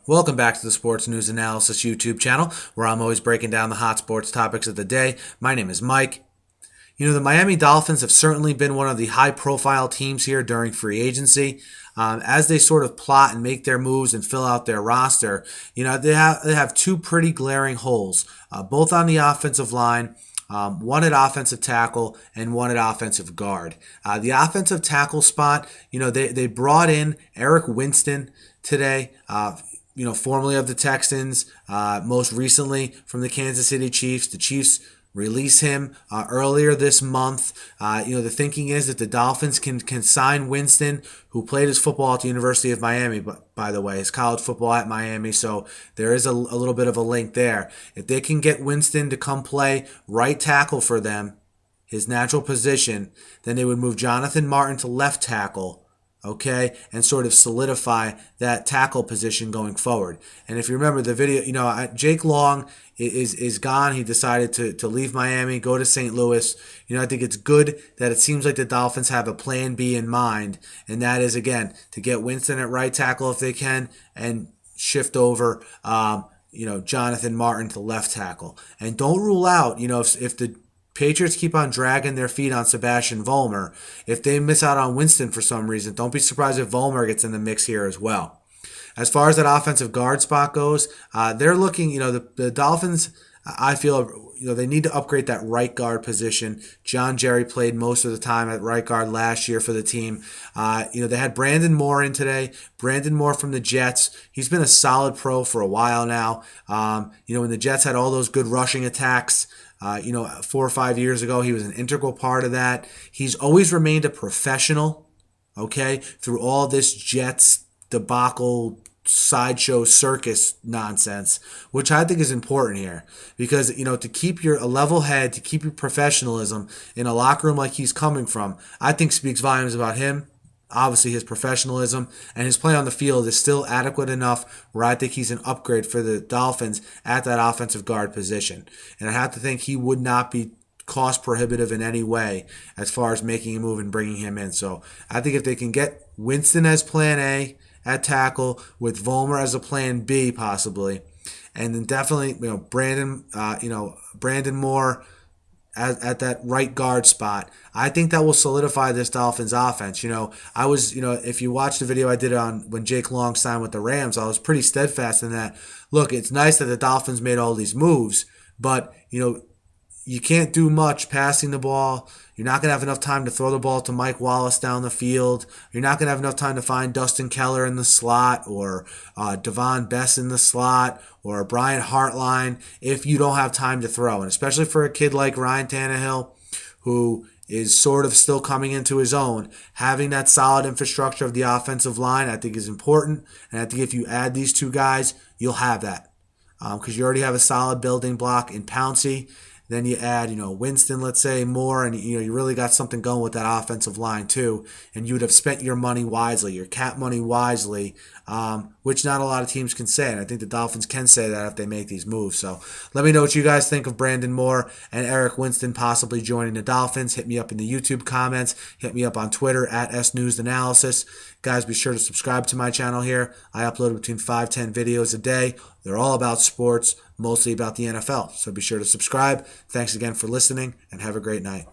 Welcome back to the Sports News Analysis YouTube channel, where I'm always breaking down the hot sports topics of the day. My name is Mike. The Miami Dolphins have certainly been one of the high-profile teams here during free agency. As they sort of plot and make their moves and fill out their roster, they have two pretty glaring holes, both on the offensive line. One at offensive tackle and one at offensive guard. The offensive tackle spot, they brought in Eric Winston today. Formerly of the Texans, most recently from the Kansas City Chiefs. The Chiefs release him earlier this month. The thinking is that the Dolphins can sign Winston, who played his football at the University of Miami, but by the way, his college football at Miami, so there is a little bit of a link there. If they can get Winston to come play right tackle for them, his natural position, then they would move Jonathan Martin to left tackle, okay, and sort of solidify that tackle position going forward. And if you remember the video, Jake Long is gone. He decided to leave Miami, go to St. Louis. I think it's good that it seems like the Dolphins have a plan B in mind, and that is, again, to get Winston at right tackle if they can and shift over Jonathan Martin to left tackle. And don't rule out, if the Patriots keep on dragging their feet on Sebastian Vollmer. If they miss out on Winston for some reason, don't be surprised if Vollmer gets in the mix here as well. As far as that offensive guard spot goes, they're looking, the Dolphins, I feel, they need to upgrade that right guard position. John Jerry played most of the time at right guard last year for the team. They had Brandon Moore in today. Brandon Moore from the Jets. He's been a solid pro for a while now. When the Jets had all those good rushing attacks, 4 or 5 years ago, he was an integral part of that. He's always remained a professional, okay, through all this Jets debacle, sideshow circus nonsense, which I think is important here because, to keep a level head, to keep your professionalism in a locker room like he's coming from, I think speaks volumes about him. Obviously, his professionalism and his play on the field is still adequate enough where I think he's an upgrade for the Dolphins at that offensive guard position. And I have to think he would not be cost prohibitive in any way as far as making a move and bringing him in. So I think if they can get Winston as plan A at tackle with Vollmer as a plan B possibly, and then definitely Brandon Moore at that right guard spot, I think that will solidify this Dolphins offense. If you watch the video I did on when Jake Long signed with the Rams, I was pretty steadfast in that. Look, it's nice that the Dolphins made all these moves, but you can't do much passing the ball. You're not going to have enough time to throw the ball to Mike Wallace down the field. You're not going to have enough time to find Dustin Keller in the slot or Devon Bess in the slot or Brian Hartline if you don't have time to throw. And especially for a kid like Ryan Tannehill, who is sort of still coming into his own, having that solid infrastructure of the offensive line I think is important. And I think if you add these two guys, you'll have that because you already have a solid building block in Pouncey. Then you add, Winston, let's say, Moore, and, you really got something going with that offensive line, too. And you would have spent your money wisely, your cap money wisely, which not a lot of teams can say. And I think the Dolphins can say that if they make these moves. So let me know what you guys think of Brandon Moore and Eric Winston possibly joining the Dolphins. Hit me up in the YouTube comments. Hit me up on Twitter at SNewsAnalysis. Guys, be sure to subscribe to my channel here. I upload between 5-10 videos a day. They're all about sports, mostly about the NFL. So be sure to subscribe. Thanks again for listening, and have a great night.